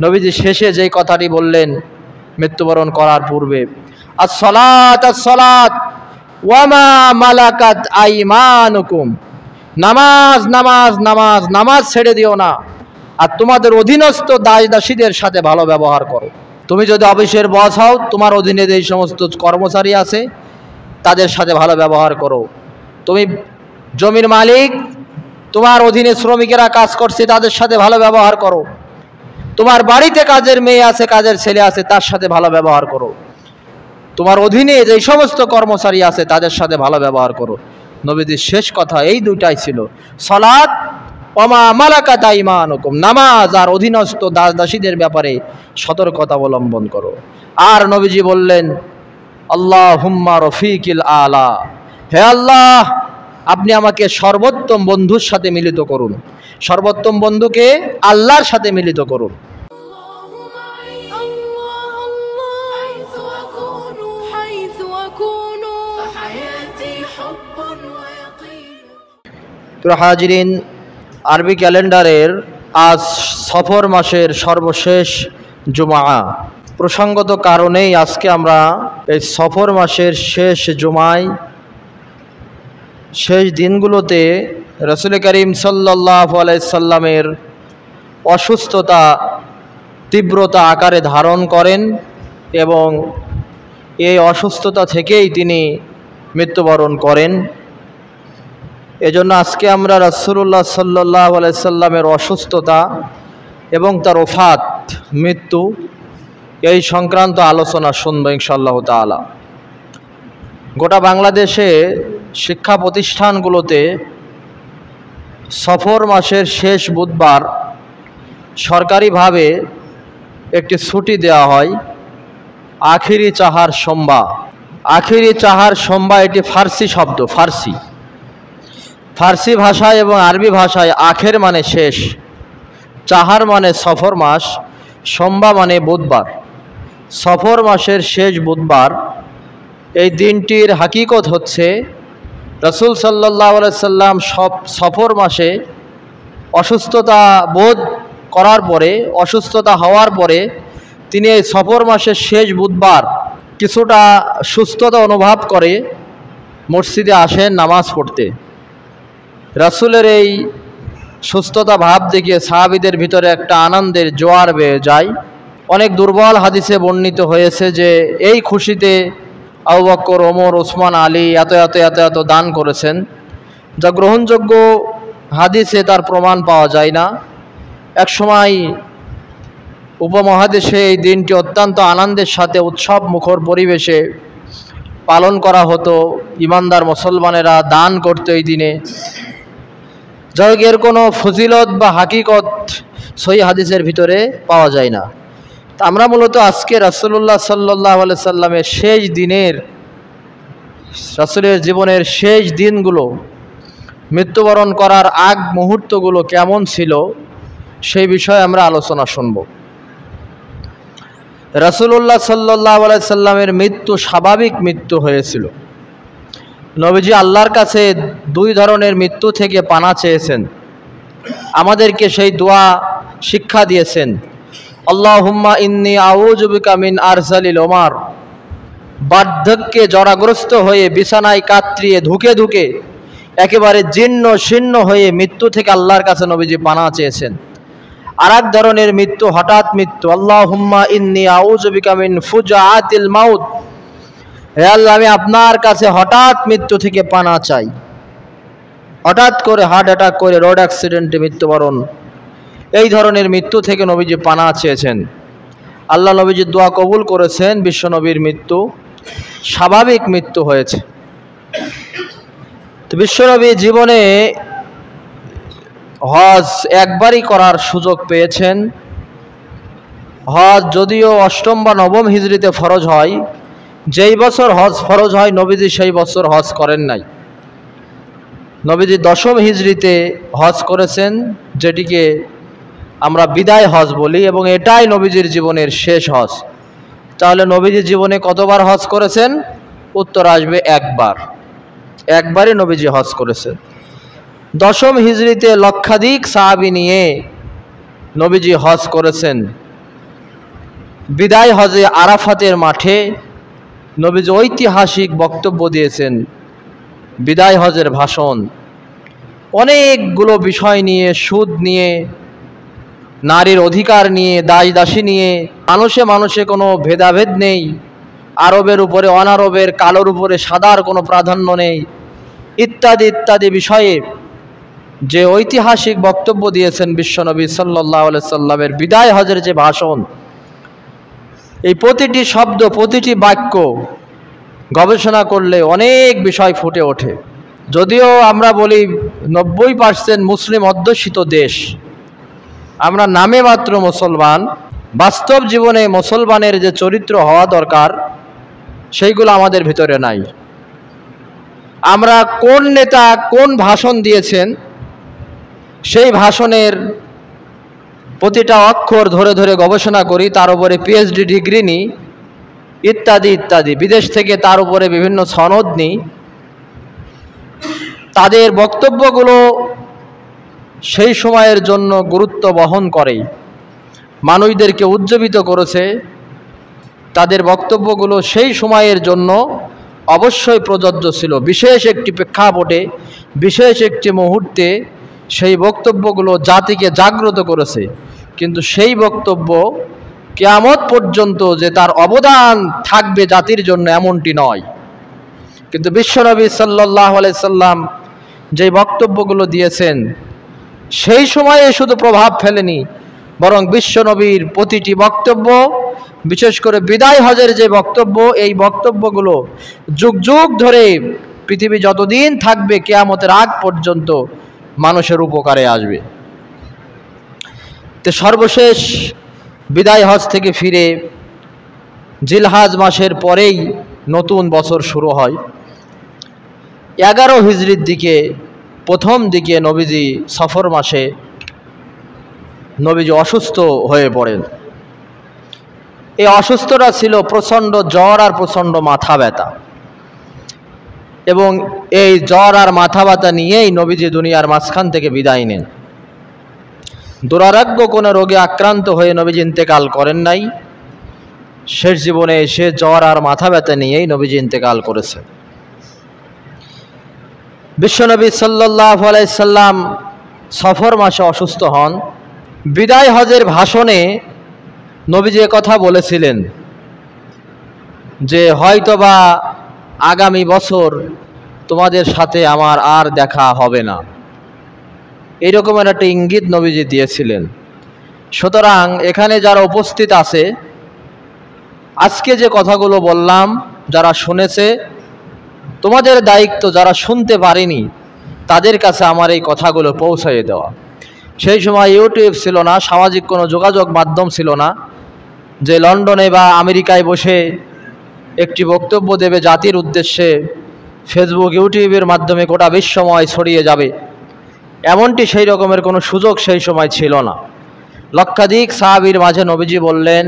নবীজি শেষে যেই কথাটি বললেন মৃত্যুবরণ করার পূর্বে, আস-সালাত আস-সালাত ওয়া মা মালাকাত আইমানুকুম, নামাজ নামাজ নামাজ, নামাজ ছেড়ে দিও না, আর তোমাদের অধীনস্থ দাস দাসীদের সাথে ভালো ব্যবহার করো। তুমি যদি অফিসের বস হও, তোমার অধীনে যেই সমস্ত কর্মচারী আছে তাদের সাথে ভালো ব্যবহার করো। তুমি জমির মালিক, তোমার অধীনে শ্রমিকেরা কাজ করছে, তাদের সাথে ভালো ব্যবহার করো। তোমার বাড়িতে কাজের মেয়ে আছে, কাজের ছেলে আছে, তার সাথে ভালো ব্যবহার করো। তোমার অধীনে যেই সমস্ত কর্মচারী আছে তাদের সাথে ভালো ব্যবহার করো। নবীজির শেষ কথা এই দুইটাই ছিল, সালাত ওয়া মা মালাকাত আইমানুকুম, নামাজ আর অধীনস্থ দাস দাসীদের ব্যাপারে সতর্কতা অবলম্বন করো। আর নবীজি বললেন, আল্লাহুম্মা রফিকিল আলা, হে আল্লাহ আপনি আমাকে সর্বোত্তম বন্ধুর সাথে মিলিত করুন। সর্বোত্তম বন্ধুকে আল্লাহর সাথে মিলিত করুন। তো হাজিরিন, আরবি ক্যালেন্ডারের আজ সফর মাসের সর্বশেষ জুমা। প্রসঙ্গত কারণেই আজকে আমরা এই সফর মাসের শেষ জুমায়, শেষ দিনগুলোতে রাসূল করিম সাল্লাল্লাহু আলাইহি সাল্লামের অসুস্থতা তীব্রতা আকারে ধারণ করেন এবং এই অসুস্থতা থেকেই তিনি মৃত্যুবরণ করেন। এজন্য আজকে আমরা রাসূলুল্লাহ সাল্লাল্লাহু আলাইহি সাল্লামের অসুস্থতা এবং তার ওফাত, মৃত্যু, এই সংক্রান্ত আলোচনা শুনবো ইনশাআল্লাহ তাআলা। গোটা বাংলাদেশে শিক্ষা প্রতিষ্ঠানগুলোতে সফর মাসের শেষ বুধবার সরকারিভাবে একটি ছুটি দেওয়া হয়, আখিরি চাহার সোমবা। আখিরি চাহার সোমবা এটি ফার্সি শব্দ, ফার্সি ভাষায় এবং আরবি ভাষায় আখের মানে শেষ, চাহার মানে সফর মাস, সোমবা মানে বুধবার। সফর মাসের শেষ বুধবার এই দিনটির হাকিকত হচ্ছে, রাসূল সাল্লাল্লাহু আলাইহি সাল্লাম সফর মাসে অসুস্থতা বোধ করার পরে, অসুস্থতা হওয়ার পরে তিনি এই সফর মাসের শেষ বুধবার কিছুটা সুস্থতা অনুভব করে মসজিদে আসেন নামাজ পড়তে। রাসূলের এই সুস্থতা ভাব দেখে সাহাবীদের ভিতরে একটা আনন্দের জোয়ার বেয়ে যায়। অনেক দুর্বল হাদিসে বর্ণিত হয়েছে যে এই খুশিতে আবু বকর, ওমর, ওসমান, আলী এত এত এত এত দান করেছেন, যা গ্রহণযোগ্য হাদিসে তার প্রমাণ পাওয়া যায় না। এক সময় উপমহাদেশে এই দিনটি অত্যন্ত আনন্দের সাথে উৎসব মুখর পরিবেশে পালন করা হতো। ইমানদার মুসলমানেরা দান করতো এই দিনে। যাই হোক, এর কোনো ফজিলত বা হাকিকত সহিহ হাদিসের ভিতরে পাওয়া যায় না। তা আমরা মূলত আজকে রাসূলুল্লাহ সাল্লাল্লাহু আলাইহি সাল্লামের শেষ দিনের, রাসূলের জীবনের শেষ দিনগুলো, মৃত্যুবরণ করার আগ মুহূর্তগুলো কেমন ছিল সেই বিষয়ে আমরা আলোচনা শুনব। রাসূলুল্লাহ সাল্লাল্লাহু আলাইহি সাল্লামের মৃত্যু স্বাভাবিক মৃত্যু হয়েছিল। নবীজি আল্লাহর কাছে দুই ধরনের মৃত্যু থেকে পানা চেয়েছেন, আমাদেরকে সেই দোয়া শিক্ষা দিয়েছেন, আল্লাহুম্মা ইন্নী আউযু বিকা মিন আরজালিল উমার, বার্ধক্যে জরাগ্রস্ত হয়ে বিছানায় কাতরিয়ে ধুকে ধুকে একেবারে জীর্ণ শীর্ণ হয়ে মৃত্যু থেকে আল্লাহর কাছে নবীজি পানা চেয়েছেন। আর এক ধরনের মৃত্যু হঠাৎ মৃত্যু, আল্লাহুম্মা ইন্নী আউযু বিকা মিন ফুজআতিল মাউত, হে আল্লাহ আমি আপনার কাছে হঠাৎ মৃত্যু থেকে পানা চাই। হঠাৎ করে হার্ট অ্যাটাক করে, রোড অ্যাক্সিডেন্টে মৃত্যুবরণ, এই ধরনের মৃত্যু থেকে নবীজি পানা চেয়েছেন। আল্লাহ নবীজির দোয়া কবুল করেছেন, বিশ্বনবীর মৃত্যু স্বাভাবিক মৃত্যু হয়েছে। তো বিশ্বনবী জীবনে হজ একবারই করার সুযোগ পেয়েছেন। হজ যদিও অষ্টম বা নবম হিজরিতে ফরজ হয়, যেই বছর হজ ফরজ হয় নবীজি সেই বছর হজ করেন নাই। নবীজি দশম হিজরিতে হজ করেছেন, যেটিকে আমরা বিদায় হজ বলি, এবং এটাই নবীজির জীবনের শেষ হজ। তাহলে নবীজির জীবনে কতবার হজ করেছেন? উত্তর আসবে একবার। একবারই নবীজি হজ করেছেন। দশম হিজরিতে লক্ষাধিক সাহাবী নিয়ে নবীজি হজ করেছেন। বিদায় হজে আরাফাতের মাঠে নবীজি ঐতিহাসিক বক্তব্য দিয়েছেন। বিদায় হজের ভাষণ অনেকগুলো বিষয় নিয়ে, সুদ নিয়ে, নারীর অধিকার নিয়ে, দাস দাসী নিয়ে, মানুষে মানুষে কোনো ভেদাভেদ নেই, আরবের উপরে অনারবের, কালোর উপরে সাদার কোনো প্রাধান্য নেই, ইত্যাদি ইত্যাদি বিষয়ে যে ঐতিহাসিক বক্তব্য দিয়েছেন বিশ্বনবী সাল্লাল্লাহু আলাইহি সাল্লামের বিদায় হজের যে ভাষণ, এই প্রতিটি শব্দ, প্রতিটি বাক্য গবেষণা করলে অনেক বিষয় ফুটে ওঠে। যদিও আমরা বলি 90% মুসলিম অধ্যুষিত দেশ, আমরা নামে মাত্র মুসলমান, বাস্তব জীবনে মুসলমানের যে চরিত্র হওয়া দরকার সেইগুলো আমাদের ভিতরে নাই। আমরা কোন নেতা কোন ভাষণ দিয়েছেন সেই ভাষণের প্রতিটা অক্ষর ধরে ধরে গবেষণা করি, তার উপরে পিএইচডি ডিগ্রি নিই, ইত্যাদি ইত্যাদি। বিদেশ থেকে তার উপরে বিভিন্ন সনদ নিই। তাদের বক্তব্যগুলো সেই সময়ের জন্য গুরুত্ব বহন করে, মানুষদেরকে উজ্জীবিত করেছে। তাদের বক্তব্যগুলো সেই সময়ের জন্য অবশ্যই প্রযোজ্য ছিল। বিশেষ একটি প্রেক্ষাপটে, বিশেষ একটি মুহূর্তে সেই বক্তব্যগুলো জাতিকে জাগ্রত করেছে। কিন্তু সেই বক্তব্য কিয়ামত পর্যন্ত যে তার অবদান থাকবে জাতির জন্য, এমনটি নয়। কিন্তু বিশ্বনবী সাল্লাল্লাহু আলাইহি সাল্লাম যে বক্তব্যগুলো দিয়েছেন সেই সময়ে শুধু প্রভাব ফেলেনি, বরং বিশ্বনবীর প্রতিটি বক্তব্য, বিশেষ করে বিদায় হজের যে বক্তব্য, এই বক্তব্যগুলো যুগ যুগ ধরে পৃথিবী যতদিন থাকবে কিয়ামতের আগ পর্যন্ত মানুষের উপকারে আসবে। তো সর্বশেষ বিদায় হজ থেকে ফিরে জিলহাজ মাসের পরেই নতুন বছর শুরু হয়। 11 হিজরির দিকে, প্রথম দিকে নবীজি সফর মাসে নবীজি অসুস্থ হয়ে পড়েন। এই অসুস্থতা ছিল প্রচণ্ড জ্বর আর প্রচণ্ড মাথা ব্যথা, এবং এই জ্বর আর মাথা ব্যথা নিয়েই নবীজি দুনিয়ার মাঝখান থেকে বিদায় নেন। দুরারোগ্য কোনো রোগে আক্রান্ত হয়ে নবীজি ইন্তেকাল করেন নাই। শেষ জীবনে সে জ্বর আর মাথা ব্যথা নিয়েই নবীজি ইন্তেকাল করেছেন। বিশ্বনবী সাল্লাল্লাহু আলাইহি সাল্লাম সফর মাসে অসুস্থ হন। বিদায় হজের ভাষণে নবীজি কথা বলেছিলেন যে হয়তোবা আগামী বছর তোমাদের সাথে আমার আর দেখা হবে না, এইরকমের একটা ইঙ্গিত নবীজি দিয়েছিলেন। সুতরাং এখানে যারা উপস্থিত আছে, আজকে যে কথাগুলো বললাম, যারা শুনেছে, তোমাদের দায়িত্ব যারা শুনতে পারেনি তাদের কাছে আমার এই কথাগুলো পৌঁছাইয়ে দেওয়া। সেই সময় ইউটিউব ছিল না, সামাজিক কোনো যোগাযোগ মাধ্যম ছিল না যে লন্ডনে বা আমেরিকায় বসে একটি বক্তব্য দেবে জাতির উদ্দেশ্যে, ফেসবুক ইউটিউবের মাধ্যমে গোটা বিশ্বময় ছড়িয়ে যাবে, এমনটি সেই রকমের কোনো সুযোগ সেই সময় ছিল না। লক্ষাধিক সাহাবীর মাঝে নবীজি বললেন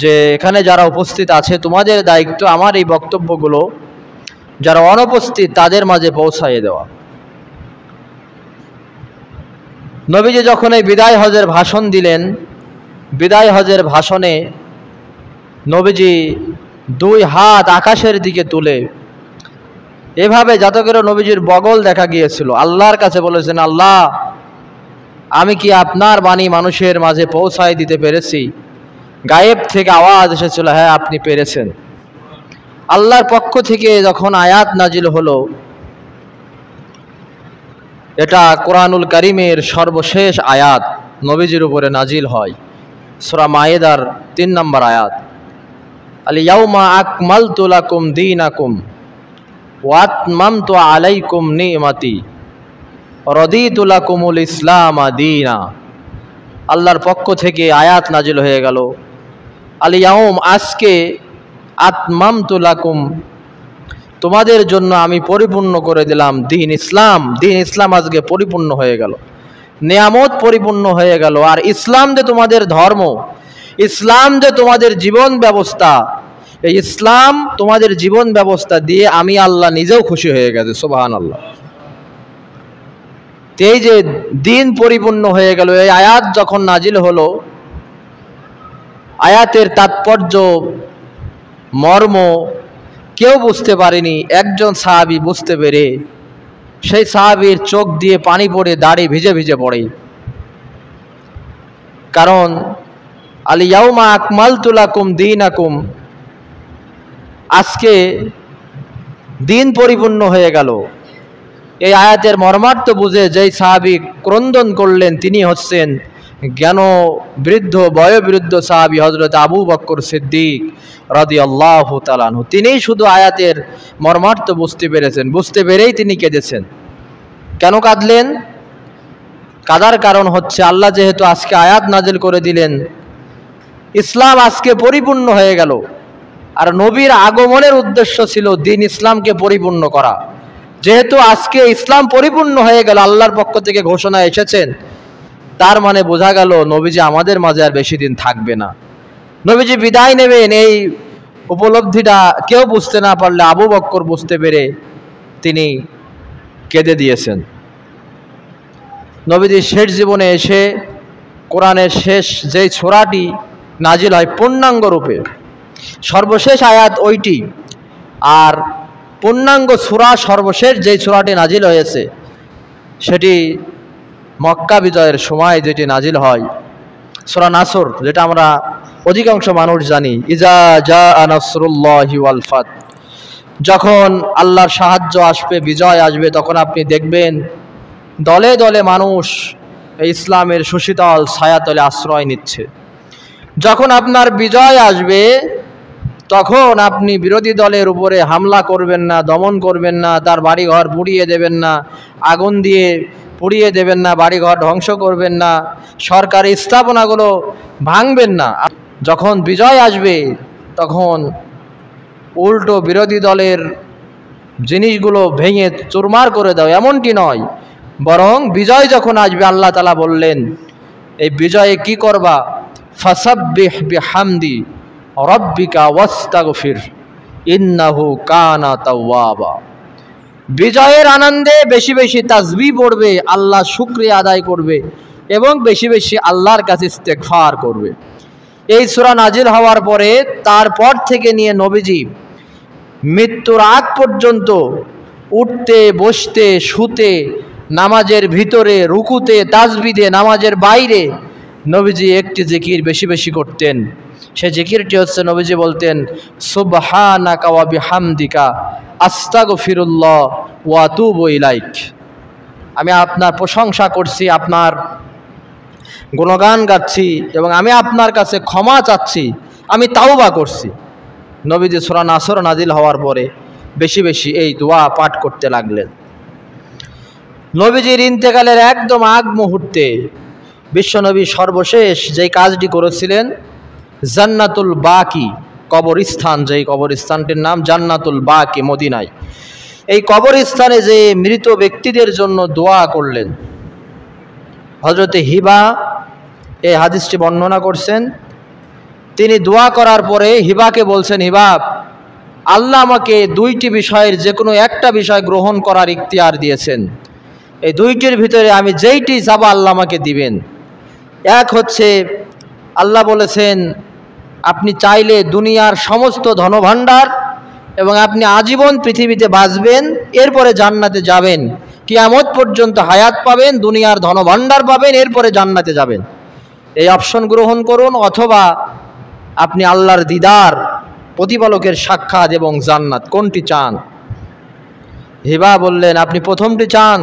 যে এখানে যারা উপস্থিত আছে তোমাদের দায়িত্ব আমার এই বক্তব্যগুলো যারা অনুপস্থিত তাদের মাঝে পৌঁছাইয়ে দেওয়া। নবীজি যখন এই বিদায় হজের ভাষণ দিলেন, বিদায় হজের ভাষণে নবীজি 2 হাত আকাশের দিকে তুলে এভাবে, যাতে করে নবীজির বগল দেখা গিয়েছিল, আল্লাহর কাছে বলেছেন, আল্লাহ আমি কি আপনার বাণী মানুষের মাঝে পৌঁছায় দিতে পেরেছি? গায়েব থেকে আওয়াজ এসেছিল, হ্যাঁ আপনি পেরেছেন। আল্লাহর পক্ষ থেকে যখন আয়াত নাজিল হলো, এটা কোরআনুল কারীমের সর্বশেষ আয়াত নবীজির উপরে নাজিল হয়। সূরা মায়েদার 3 নম্বর আয়াত, আল ইয়াউমা আকমালতু লাকুম দীনাকুম ওয়া আতমামতু আলাইকুম নি'মাতি রাদিতু লাকুমুল ইসলাম দীনা। আল্লাহর পক্ষ থেকে আয়াত নাজিল হয়ে গেল, আল ইয়াউম আজকে, আতমামতু লাকুম তোমাদের জন্য আমি পরিপূর্ণ করে দিলাম দ্বীন ইসলাম। দ্বীন ইসলাম আজকে পরিপূর্ণ হয়ে গেল, নিয়ামত পরিপূর্ণ হয়ে গেল। আর ইসলাম যে তোমাদের ধর্ম, ইসলাম যে তোমাদের জীবন ব্যবস্থা, এই ইসলাম তোমাদের জীবন ব্যবস্থা দিয়ে আমি আল্লাহ নিজেও খুশি হয়ে গেছে। সুবহানাল্লাহ। এই যে দিন পরিপূর্ণ হয়ে গেল, এই আয়াত যখন নাজিল হলো, আয়াতের তাৎপর্য মর্ম কেউ বুঝতে পারেনি, একজন সাহাবী বুঝতে পেরে সেই সাহাবীর চোখ দিয়ে পানি পড়ে, দাড়ি ভিজে ভিজে পড়ে। কারণ আল ইয়াউমা আকমালতু লাকুম দীনাকুম, আজকে দিন পরিপূর্ণ হয়ে গেল। এই আয়াতের মর্মার্থ বুঝে যেই সাহাবী ক্রন্দন করলেন তিনি হচ্ছেন জ্ঞান বৃদ্ধ বয়োবৃদ্ধ সাহাবী হযরত আবু বকর সিদ্দিক রাদিয়াল্লাহু তাআলা আনহু। তিনিই শুধু আয়াতের মর্মার্থ বুঝতে পেরেছেন, বুঝতে পেরেই তিনি কেঁদেছেন। কেন কাঁদলেন? কাঁদার কারণ হচ্ছে আল্লাহ যেহেতু আজকে আয়াত নাজিল করে দিলেন, ইসলাম আজকে পরিপূর্ণ হয়ে গেল। আর নবীর আগমনের উদ্দেশ্য ছিল দিন ইসলামকে পরিপূর্ণ করা। যেহেতু আজকে ইসলাম পরিপূর্ণ হয়ে গেল, আল্লাহর পক্ষ থেকে ঘোষণা এসেছেন, তার মানে বোঝা গেল নবীজি আমাদের মাঝে আর বেশি দিন থাকবে না, নবীজি বিদায় নেবেন। এই উপলব্ধিটা কেউ বুঝতে না পারলে আবু বকর বুঝতে পেরে তিনি কেঁদে দিয়েছেন। নবীজির শেষ জীবনে এসে কোরআনের শেষ যেই সূরাটি নাজিল হয় পূর্ণাঙ্গ রূপে, সর্বশেষ আয়াত ওইটি। আর পূর্ণাঙ্গ সূরা সর্বশেষ যেই সূরাটি নাজিল হয়েছে সেটি মক্কা বিজয়ের সময় যেটি নাজিল হয়, সূরা নাসর, যেটা আমরা অধিকাংশ মানুষ জানি। ইজা জাআ নাসরুল্লাহি ওয়াল ফাত, যখন আল্লাহর সাহায্য আসবে, বিজয় আসবে, তখন আপনি দেখবেন দলে দলে মানুষ ইসলামের সুশীতল ছায়াতলে আশ্রয় নিচ্ছে। যখন আপনার বিজয় আসবে তখন আপনি বিরোধী দলের উপরে হামলা করবেন না, দমন করবেন না, তার বাড়িঘর পুড়িয়ে দেবেন না, আগুন দিয়ে পুড়িয়ে দেবেন না, বাড়িঘর ধ্বংস করবেন না, সরকারি স্থাপনাগুলো ভাঙবেন না। যখন বিজয় আসবে তখন উল্টো বিরোধী দলের জিনিসগুলো ভেঙে চুরমার করে দাও, এমনটি নয়, বরং বিজয় যখন আসবে আল্লাহ তাআলা বললেন এই বিজয়ে কি করবা? ফাসাব্বিহ বিহামদি রব্বিকা ওয়াস্তাগফির ইন্নাহু কানা তাওয়াবা। বিজয়ের আনন্দে বেশি বেশি তাসবিহ পড়বে, আল্লাহ শুকরিয়া আদায় করবে এবং বেশি বেশি আল্লাহর কাছে ইস্তেগফার করবে। এই সূরা নাজিল হওয়ার পরে তারপর থেকে নিয়ে নবীজি মৃত্যুর আগ পর্যন্ত উঠতে বসতে শুতে, নামাজের ভিতরে রুকুতে তাসবিহে, নামাজের বাইরে নবীজি একটি জিকির বেশি বেশি করতেন। সে জিকিরটি হচ্ছে নবীজি বলতেন সুবহানাকা ওয়া বিহামদিকা আস্তাগফিরুল্লাহ ওয়া আতুবু ইলাইক। আমি আপনার প্রশংসা করছি, আপনার গুণগান গাচ্ছি এবং আমি আপনার কাছে ক্ষমা চাচ্ছি, আমি তাওবা করছি। নবীজি সূরা নাসর নাজিল হওয়ার পরে বেশি বেশি এই দোয়া পাঠ করতে লাগলেন। নবীজির ইন্তেকালের একদম আগ মুহূর্তে বিশ্বনবী সর্বশেষ যেই কাজটি করেছিলেন, জান্নাতুল বাকি কবরস্থান, যেই কবরস্থানটির নাম জান্নাতুল বাকি মদিনায়, এই কবরস্থানে যে মৃত ব্যক্তিদের জন্য দোয়া করলেন। হযরতে হিবা এই হাদিসটি বর্ণনা করছেন। তিনি দোয়া করার পরে হিবাকে বলছেন, হিবা, আল্লাহ আমাকে দুইটি বিষয়ের যে কোনো একটা বিষয় গ্রহণ করার ইখতিয়ার দিয়েছেন, এই দুইটির ভিতরে আমি যেইটি চাবো আল্লাহ আমাকে দিবেন। এক হচ্ছে আল্লাহ বলেছেন আপনি চাইলে দুনিয়ার সমস্ত ধনভাণ্ডার এবং আপনি আজীবন পৃথিবীতে বাঁচবেন, এরপরে জান্নাতে যাবেন, কিয়ামত পর্যন্ত হায়াত পাবেন, দুনিয়ার ধনভাণ্ডার পাবেন, এরপরে জান্নাতে যাবেন। এই অপশন গ্রহণ করুন, অথবা আপনি আল্লাহর দিদার, প্রতিপালকের সাক্ষাৎ এবং জান্নাত, কোনটি চান? হিবা বললেন আপনি প্রথমটি চান।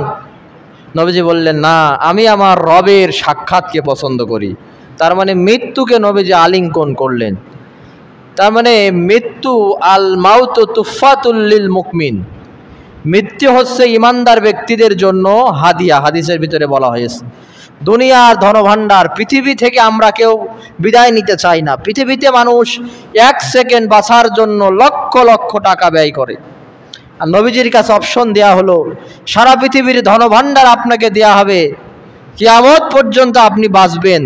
নবীজি বললেন না, আমি আমার রবের সাক্ষাৎকে পছন্দ করি। তার মানে মৃত্যুকে নবীজি আলিঙ্গন করলেন। তার মানে মৃত্যু আল মাউত তুফাতুল লিল মুকমিন, মৃত্যু হচ্ছে ইমানদার ব্যক্তিদের জন্য হাদিয়া। হাদিসের ভিতরে বলা হয়েছে দুনিয়ার ধনভাণ্ডার, পৃথিবী থেকে আমরা কেউ বিদায় নিতে চাই না। পৃথিবীতে মানুষ এক সেকেন্ড বাঁচার জন্য লক্ষ লক্ষ টাকা ব্যয় করে। আর নবীজির কাছে অপশন দেয়া হলো সারা পৃথিবীর ধনভাণ্ডার আপনাকে দেয়া হবে, কিয়ামত পর্যন্ত আপনি বাঁচবেন,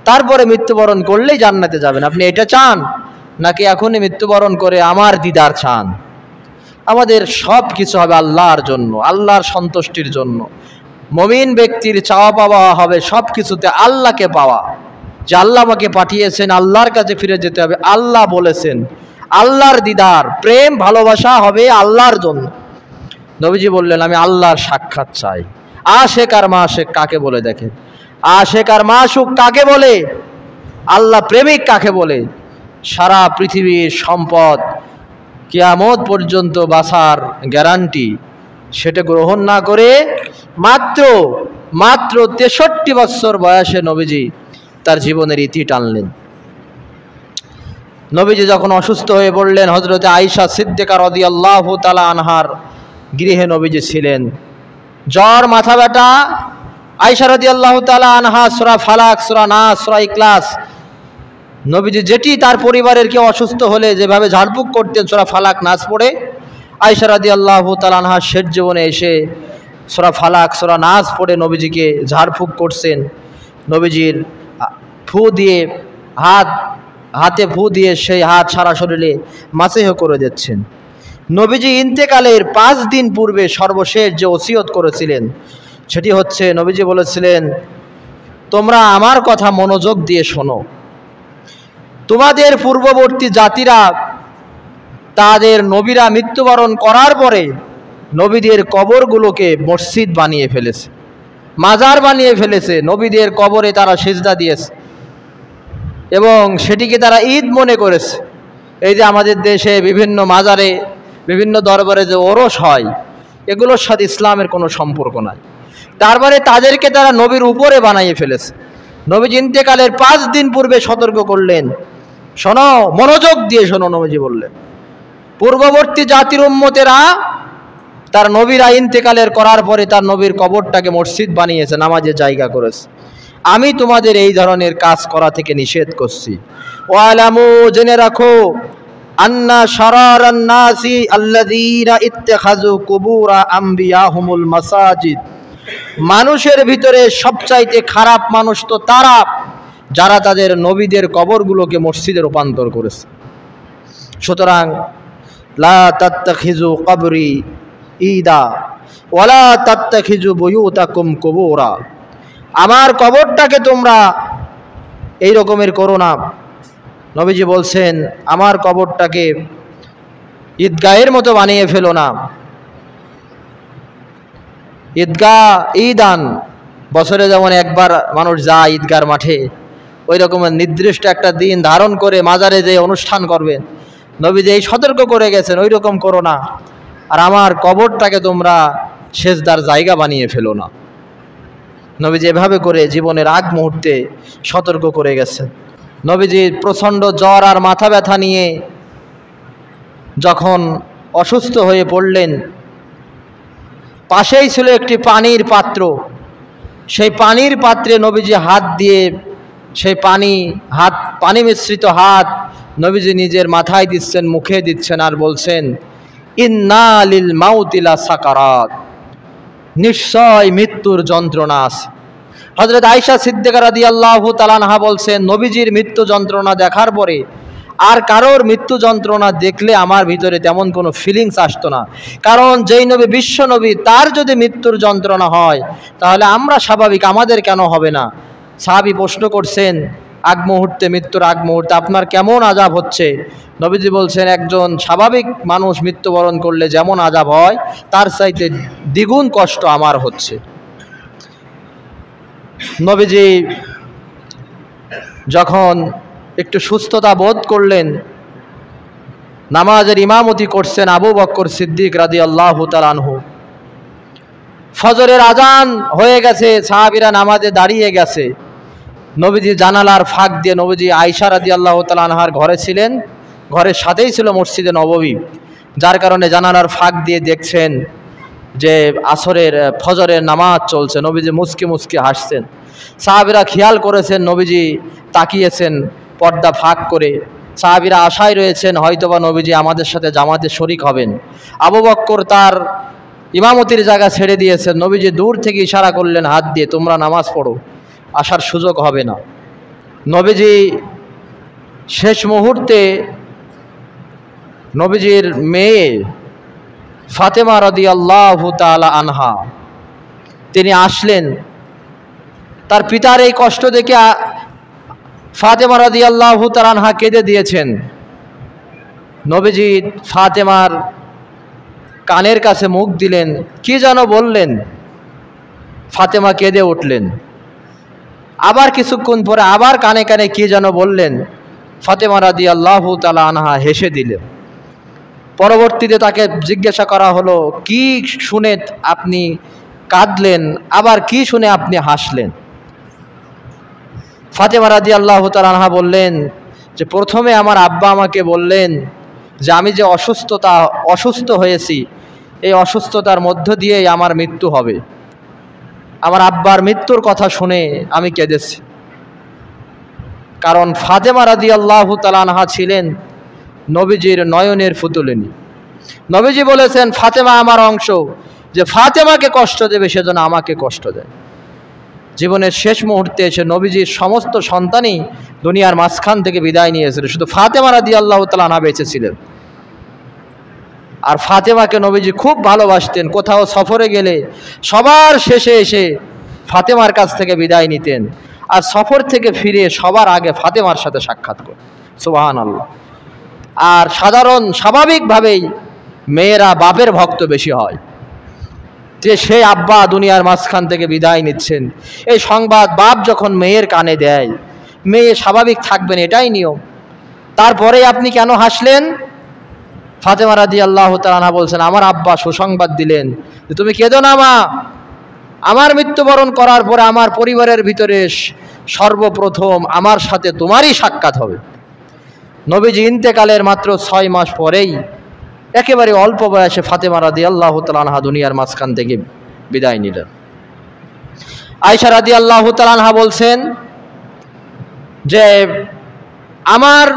তারপরে মৃত্যুবরণ করলেই জান্নাতে যাবেন। আপনি এটা চান নাকি এখনই মৃত্যুবরণ করে আমার দিদার চান? আমাদের সব কিছু হবে আল্লাহর জন্য, আল্লাহর সন্তুষ্টির জন্য। মুমিন ব্যক্তির চাওয়া পাওয়া হবে সব কিছুতে আল্লাহকে পাওয়া, যে আল্লাহ আমাকে পাঠিয়েছেন, আল্লাহর কাছে ফিরে যেতে হবে। আল্লাহ বলেছেন, আল্লাহর দিদার, প্রেম ভালোবাসা হবে আল্লাহর জন্য। নবীজি বললেন আমি আল্লাহর সাক্ষাৎ চাই। আশেক আর মাশেক কাকে বলে দেখেন, আশেক আর মাশুক কাকে বলে, আল্লাহ প্রেমিক কাকে বলে। সারা পৃথিবীর সম্পদ কিয়ামত পর্যন্ত বাঁচার গ্যারান্টি, সেটা গ্রহণ না করে মাত্র 63 বছর বয়সে নবীজি তার জীবনের ইতি টানলেন। নবীজি যখন অসুস্থ হয়ে পড়লেন, হযরতে আয়েশা সিদ্দিকা রাদিয়াল্লাহু তাআলা আনহার গৃহে নবীজি ছিলেন। জ্বর, মাথা ব্যথা। আয়েশা রাদিয়াল্লাহু তাআলা আনহা সূরা ফালাক, সূরা নাস, সূরা ইখলাস, নবীজি যেটি তার পরিবারের কেউ অসুস্থ হলে যেভাবে ঝাড়ফুঁক করতেন সূরা ফালাক নাস পড়ে, আয়েশা রাদিয়াল্লাহু তাআলা আনহা শেষ জীবনে এসে সূরা ফালাক, সূরা নাস পড়ে নবীজিকে ঝাড়ফুঁক করছেন। নবীজির ফু দিয়ে হাতে ফু দিয়ে সেই হাত সারা শরীরে মাসেহ করে দিচ্ছেন। নবীজি ইন্তেকালের 5 দিন পূর্বে সর্বশেষ যে ওসিয়ত করেছিলেন সেটি হচ্ছে, নবীজি বলেছিলেন তোমরা আমার কথা মনোযোগ দিয়ে শোনো। তোমাদের পূর্ববর্তী জাতিরা তাদের নবীরা মৃত্যুবরণ করার পরে নবীদের কবরগুলোকে মসজিদ বানিয়ে ফেলেছে, মাজার বানিয়ে ফেলেছে। নবীদের কবরে তারা সিজদা দিয়েছে এবং সেটিকে তারা ঈদ মনে করেছে। এই যে আমাদের দেশে বিভিন্ন মাজারে, বিভিন্ন দরবারে যে ওরস হয়, এগুলোর সাথে ইসলামের কোনো সম্পর্ক নাই। তারপরে তাদেরকে তারা নবীর উপরে বানিয়ে ফেলেছে। নবীজি ইন্তেকালের 5 দিন পূর্বে সতর্ক করলেন, শোনো, মনোযোগ দিয়ে শোনো। নবীজি বললেন পূর্ববর্তী জাতির উম্মতেরা তার নবীরা ইন্তেকালের করার পরে তার নবীর কবরটাকে মসজিদ বানিয়েছে, নামাজের জায়গা করেছে। আমি তোমাদের এই ধরনের কাজ করা থেকে নিষেধ করছি। ওয়ালামু, জেনে রাখো, আন্না শারারান নাসি আল্লাযীনা ইত্তাখাযু কুবুরা আমবিয়াহুমুল মাসাজিদ, মানুষের ভিতরে সবচাইতে খারাপ মানুষ তো তারা যারা তাদের নবীদের কবরগুলোকে মসজিদে রূপান্তর করেছে। সুতরাং লা তাত্তাখিযু কবরি ঈদা ওয়ালা তাত্তাখিযু বুয়ুতাকুম কুবুরা, আমার কবরটাকে তোমরা এই রকমের করো না। নবীজি বলছেন আমার কবরটাকে ঈদগাহের মতো বানিয়ে ফেলো না। ঈদগাহ, ঈদান, বছরে যেমন একবার মানুষ যায় ঈদগার মাঠে, ওই রকমের নির্দিষ্ট একটা দিন ধারণ করে মাজারে যে অনুষ্ঠান করবেন, নবীজি এই সতর্ক করে গেছেন ওই রকম করো না। আর আমার কবরটাকে তোমরা সেজদার জায়গা বানিয়ে ফেলো না। নবীজি এভাবে করে জীবনের আগ মুহূর্তে সতর্ক করে গেছেন। নবীজি প্রচণ্ড জ্বর আর মাথা ব্যথা নিয়ে যখন অসুস্থ হয়ে পড়লেন, পাশেই ছিল একটি পানির পাত্র। সেই পানির পাত্রে নবীজি হাত দিয়ে সেই পানি মিশ্রিত হাত নবীজি নিজের মাথায় দিচ্ছেন, মুখে দিচ্ছেন আর বলছেন ইন্না লিল মাউতি লা সাকারাত, নিশ্চয় মৃত্যুর যন্ত্রণা আছে। হযরত আয়েশা সিদ্দিকা রাদিয়াল্লাহু তাআলা আনহা বলছেন নবীজির মৃত্যু যন্ত্রণা দেখার পরে আর কারোর মৃত্যু যন্ত্রণা দেখলে আমার ভিতরে তেমন কোনো ফিলিংস আসতো না। কারণ যেই নবী বিশ্ব নবী, তার যদি মৃত্যুর যন্ত্রণা হয় তাহলে আমরা স্বাভাবিক, আমাদের কেন হবে না? সাহাবী প্রশ্ন করছেন মৃত্যুর আগ মুহূর্তে আপনার কেমন আযাব হচ্ছে? নবীজি বলছেন একজন স্বাভাবিক মানুষ মৃত্যুবরণ করলে যেমন আযাব হয় তার চাইতে দ্বিগুণ কষ্ট আমার হচ্ছে। নবীজি যখন একটু সুস্থতা বোধ করলেন, নামাজের ইমামতি করছেন আবু বকর সিদ্দিক রাদিয়াল্লাহু তাআলা আনহু। ফজরের আজান হয়ে গেছে, সাহাবীরা নামাজে দাঁড়িয়ে গেছে। নবীজি জানালার ফাঁক দিয়ে, নবীজি আয়েশা রাদিয়াল্লাহু তাআলা আনহার ঘরে ছিলেন, ঘরের সাথেই ছিল মসজিদে নববী, যার কারণে জানালার ফাঁক দিয়ে দেখছেন যে ফজরের নামাজ চলছে। নবীজি মুচকি মুচকি হাসছেন। সাহাবীরা খেয়াল করেছেন নবীজি তাকিয়েছেন পর্দা ফাঁক করে। সাহাবীরা আশায় রয়েছেন হয়তোবা নবীজি আমাদের সাথে জামাতে শরিক হবেন। আবু বকর তার ইমামতির জায়গা ছেড়ে দিয়েছেন। নবীজি দূর থেকে ইশারা করলেন হাত দিয়ে, তোমরা নামাজ পড়ো, আসার সুযোগ হবে না। নবীজি শেষ মুহূর্তে নবীজির মেয়ে ফাতেমা রাদিয়াল্লাহু তাআলা আনহা তিনি আসলেন। তার পিতার এই কষ্ট দেখে ফাতেমা রাদিয়াল্লাহু তাআলা আনহা কেঁদে দিয়েছেন। নবীজি ফাতেমার কানের কাছে মুখ দিলেন, কি যেন বললেন, ফাতেমা কেঁদে উঠলেন। আবার কিছুক্ষণ পরে আবার কানে কানে কি যেন বললেন, ফাতেমা রাদিয়াল্লাহু তাআলা আনহা হেসে দিলেন। পরবর্তীতে তাকে জিজ্ঞাসা করা হলো, কি শুনে আপনি কাঁদলেন, আবার কি শুনে আপনি হাসলেন? ফাতেমা রাদিয়াল্লাহু তাআলা আনহা বললেন যে প্রথমে আমার আব্বা আমাকে বললেন যে আমি যে অসুস্থ হয়েছি, এই অসুস্থতার মধ্য দিয়েই আমার মৃত্যু হবে। আমার আব্বার মৃত্যুর কথা শুনে আমি কেঁদেছি। কারণ ফাতেমা রাদিয়াল্লাহু তাআলা আনহা ছিলেন নবীজির নয়নের ফুতুলিনী। নবীজি বলেছেন ফাতেমা আমার অংশ, যে ফাতেমাকে কষ্ট দেবে সেজন্য আমাকে কষ্ট দেয়। জীবনের শেষ মুহূর্তে এসে নবীজির সমস্ত সন্তানই দুনিয়ার মাঝখান থেকে বিদায় নিয়েছিল, শুধু ফাতেমা রাদিয়াল্লাহু তাআলা আনহা বেঁচে ছিলেন। আর ফাতেমাকে নবীজি খুব ভালোবাসতেন। কোথাও সফরে গেলে সবার শেষে এসে ফাতেমার কাছ থেকে বিদায় নিতেন, আর সফর থেকে ফিরে সবার আগে ফাতেমার সাথে সাক্ষাৎ করতেন। সুবহানাল্লাহ। আর স্বাভাবিকভাবেই মেয়েরা বাপের ভক্ত বেশি হয়, যে সে আব্বা দুনিয়ার মাঝখান থেকে বিদায় নিচ্ছেন, এই সংবাদ বাপ যখন মেয়ের কানে দেয়, মেয়ে স্বাভাবিক থাকবেন, এটাই নিয়ম। তারপরে আপনি কেন হাসলেন? ফাতেমা রাদিয়াল্লাহু তাআলা আনহা বলছেন আমার আব্বা সুসংবাদ দিলেন যে তুমি কেঁদো না মা, আমার মৃত্যুবরণ করার পরে আমার পরিবারের ভিতরে সর্বপ্রথম আমার সাথে তোমারই সাক্ষাৎ হবে। নবীজি ইন্তেকালের মাত্র 6 মাস পরেই একেবারে অল্প বয়সে ফাতেমা রাদিয়াল্লাহু তাআলা আনহা দুনিয়ার মাঝখান থেকে বিদায় নিলেন। আয়েশা রাদিয়াল্লাহু তাআলা আনহা বলছেন যে আমার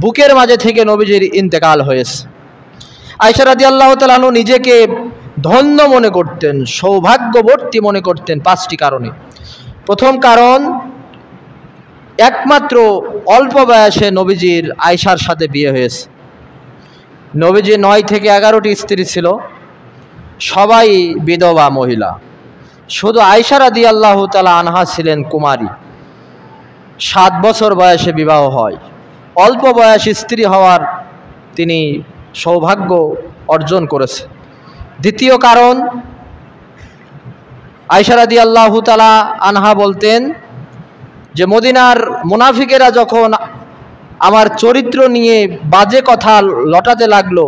বুকের মাঝে থেকে নবীজির ইন্তেকাল হয়েছে। আয়েশা রাদিয়াল্লাহু তাআলা আনহা নিজেকে ধন্য মনে করতেন, সৌভাগ্যবতী মনে করতেন 5টি কারণে। প্রথম কারণ, একমাত্র অল্প বয়সে নবীজির আয়েশার সাথে বিয়ে হয়েছে। নবীজির 9 থেকে 11টি স্ত্রী ছিল, সবাই বিধবা মহিলা। শুধু আয়েশা রাদিয়াল্লাহু তাআলা আনহা ছিলেন কুমারী। 7 বছর বয়সে বিবাহ হয়। অল্প বয়সী স্ত্রী হওয়ার তিনি সৌভাগ্য অর্জন করেছে। দ্বিতীয় কারণ, আয়েশা রাদিয়াল্লাহু তাআলা আনহা বলতেন যে মদিনার মুনাফিকেরা যখন আমার চরিত্র নিয়ে বাজে কথা লটাতে লাগলো,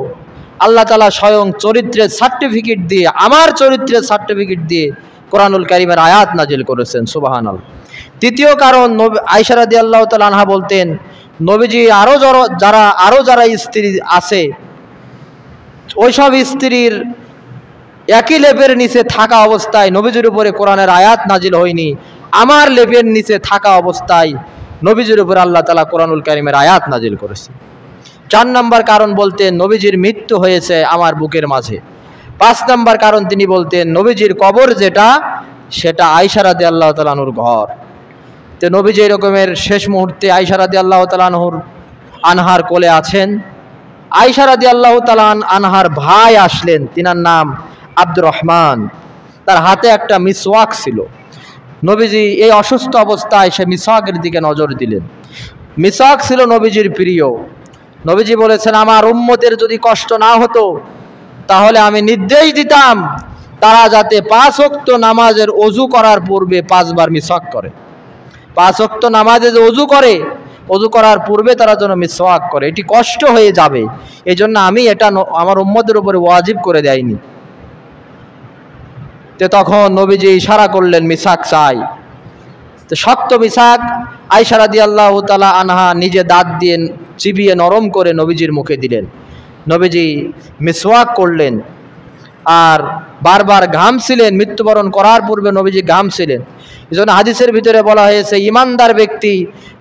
আল্লাহ তাআলা স্বয়ং চরিত্রের সার্টিফিকেট দিয়ে, আমার চরিত্রের সার্টিফিকেট দিয়ে কোরআনুল কারীমের আয়াত নাজিল করেছেন। সুবহানাল্লাহ। তৃতীয় কারণ, আয়েশা রাদিয়াল্লাহু তাআলা আনহা বলতেন নবীজি আরো যারা স্ত্রী আছে, ওইসব স্ত্রীর একই লেপের নিচে থাকা অবস্থায় নবীজির উপরে কোরআনের আয়াত নাজিল হয়নি, আমার লেপের নিচে থাকা অবস্থায় নবীজির উপর আল্লাহ তাআলা কোরআনুল কারীমের আয়াত নাজিল করেছে। 4 নম্বর কারণ বলতেন নবীজির মৃত্যু হয়েছে আমার বুকের মাঝে। 5 নম্বর কারণ তিনি বলতেন নবীজির কবর যেটা, সেটা আয়েশা রাদিয়াল্লাহু তাআলা আনহার ঘর। তো নবীজি এরকমের শেষ মুহূর্তে আয়েশা রাদিয়াল্লাহু তাআলা আনহার কোলে আছেন। আয়েশা রাদিয়াল্লাহু তাআলা আনহার ভাই আসলেন, তিনার নাম আব্দুর রহমান। তার হাতে একটা মিসওয়াক ছিল। নবীজি এই অসুস্থ অবস্থায় সে মিসওয়াকের দিকে নজর দিলেন। মিসওয়াক ছিল নবীজির প্রিয়। নবীজি বলেছেন আমার উম্মতের যদি কষ্ট না হতো তাহলে আমি নির্দেশ দিতাম তারা যাতে 5 ওয়াক্ত নামাজের ওযু করার পূর্বে 5 বার মিসওয়াক করে। 5 ওয়াক্ত নামাজে যে ওযু করে, ওযু করার পূর্বে তারা যেন মিসওয়াক করে। এটি কষ্ট হয়ে যাবে, এই জন্য আমি এটা আমার উম্মতের উপরে ওয়াজিব করে দেয়নি। তো তখন নবীজি ইশারা করলেন মিসওয়াক চাই। তো শক্ত মিসওয়াক আয়েশা রাদিয়াল্লাহু তাআলা আনহা নিজে দাঁত দিয়ে চিবিয়ে নরম করে নবীজির মুখে দিলেন। নবীজি মিসওয়াক করলেন আর বারবার ঘামছিলেন। মৃত্যুবরণ করার পূর্বে নবীজি ঘামছিলেন। এজন্য হাদিসের ভিতরে বলা হয়েছে ইমানদার ব্যক্তি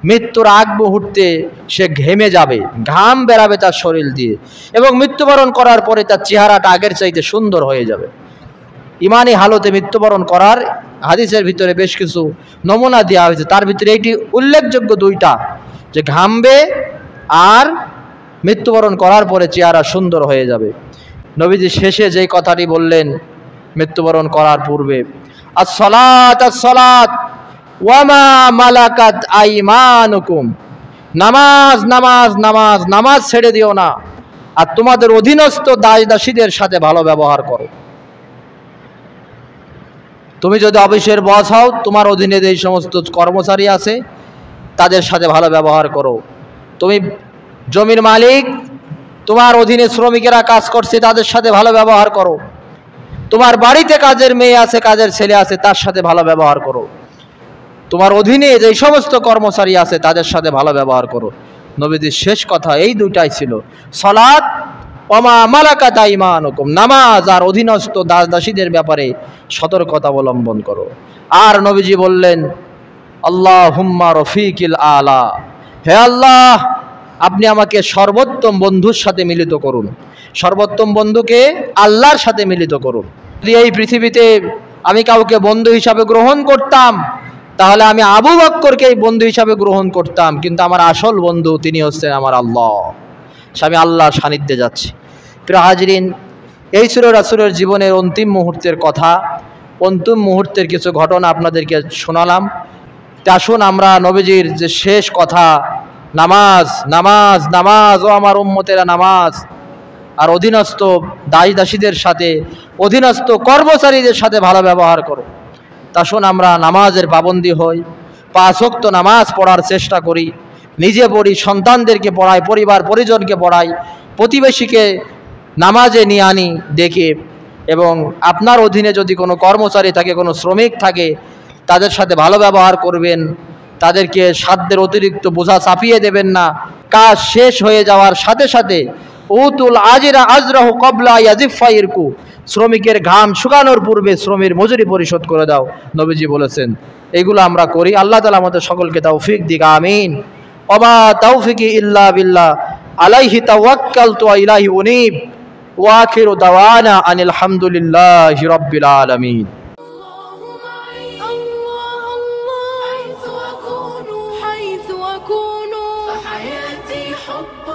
মৃত্যুর আগ মুহূর্তে সে ঘেমে যাবে, ঘাম বেরাবে তার শরীর দিয়ে, এবং মৃত্যুবরণ করার পরে তার চেহারাটা আগের চাইতে সুন্দর হয়ে যাবে। ইমানি হালতে মৃত্যুবরণ করার হাদিসের ভিতরে বেশ কিছু নমুনা দেওয়া হয়েছে। তার ভিতরে এটি উল্লেখযোগ্য 2টা, যে ঘামবে আর মৃত্যুবরণ করার পরে চেহারা সুন্দর হয়ে যাবে। নবীজি শেষে যেই কথাটি বললেন মৃত্যুবরণ করার পূর্বে, আস-সালাত আস-সালাত ওয়ামা মালাকাত আইমানুকুম, নামাজ নামাজ নামাজ নামাজ ছেড়ে দিও না, আর তোমাদের অধীনস্থ দাস দাসীদের সাথে ভালো ব্যবহার করো। তুমি যদি অফিসের বস হও, তোমার অধীনে যে সমস্ত কর্মচারী আছে তাদের সাথে ভালো ব্যবহার করো। তুমি জমির মালিক, তোমার অধীনে শ্রমিকেরা কাজ করছে, তাদের সাথে ভালো ব্যবহার করো। তোমার বাড়িতে কাজের মেয়ে আছে, কাজের ছেলে আছে, তার সাথে ভালো ব্যবহার করো। তোমার অধীনে যে সমস্ত কর্মচারী আছে তাদের সাথে ভালো ব্যবহার করো। নবীজির শেষ কথা এই দুইটাই ছিল, সালাত ওমা মালাকাত আইমানুকুম, নামাজ আর অধীনস্থ দাস দাসীদের ব্যাপারে সতর্কতা অবলম্বন করো। আর নবীজি বললেন, আল্লাহুম্মা রফিকিল আলা, হে আল্লাহ আপনি আমাকে সর্বোত্তম বন্ধুর সাথে মিলিত করুন। সর্বোত্তম বন্ধুকে আল্লাহর সাথে মিলিত করুন। যদি এই পৃথিবীতে আমি কাউকে বন্ধু হিসাবে গ্রহণ করতাম, তাহলে আমি আবু বকরকে এই বন্ধু হিসাবে গ্রহণ করতাম, কিন্তু আমার আসল বন্ধু তিনি হচ্ছেন আমার আল্লাহ। আমি আল্লাহর সান্নিধ্যে যাচ্ছি। প্রিয় হাজরিন, এই ছিল রাসূলের জীবনের অন্তিম মুহূর্তের কথা, অন্তিম মুহূর্তের কিছু ঘটনা আপনাদেরকে শোনালাম। আসুন আমরা নবীজির যে শেষ কথা, নামাজ নামাজ নামাজ ও আমার উম্মতেরা নামাজ, আর অধীনস্থ দাস দাসীদের সাথে, অধীনস্থ কর্মচারীদের সাথে ভালো ব্যবহার করো। আসুন আমরা নামাজের পাবন্দী হই, 5 ওয়াক্ত নামাজ পড়ার চেষ্টা করি, নিজে পড়ি, সন্তানদেরকে পড়াই, পরিবার পরিজনকে পড়াই, প্রতিবেশীকে নামাজে নিয়ে আনি দেখে। এবং আপনার অধীনে যদি কোনো কর্মচারী থাকে, কোনো শ্রমিক থাকে, তাদের সাথে ভালো ব্যবহার করবেন, তাদেরকে সাধ্যের অতিরিক্ত বোঝা চাপিয়ে দেবেন না। কাজ শেষ হয়ে যাওয়ার সাথে সাথে উতুল আজিরা আজরাহু ক্বাবলা ইয়াজিফা ইরকু, শ্রমিকের ঘাম শুকানোর পূর্বে শ্রমের মজুরি পরিশোধ করে দাও, নবীজি বলেছেন। এগুলো আমরা করি। আল্লাহ তাআলা আমাদের সকলকে তৌফিক দিক, আমিন। ওয়া তাওফিকি ইল্লা বিল্লাহ, আলাইহি তাওয়াক্কালতু ওয়া ইলাইহি উনীব, ওয়া আখিরু দাওয়ানা আনিল হামদুলিল্লাহি রাব্বিল আলামিন। حيث أكون فحياتي حب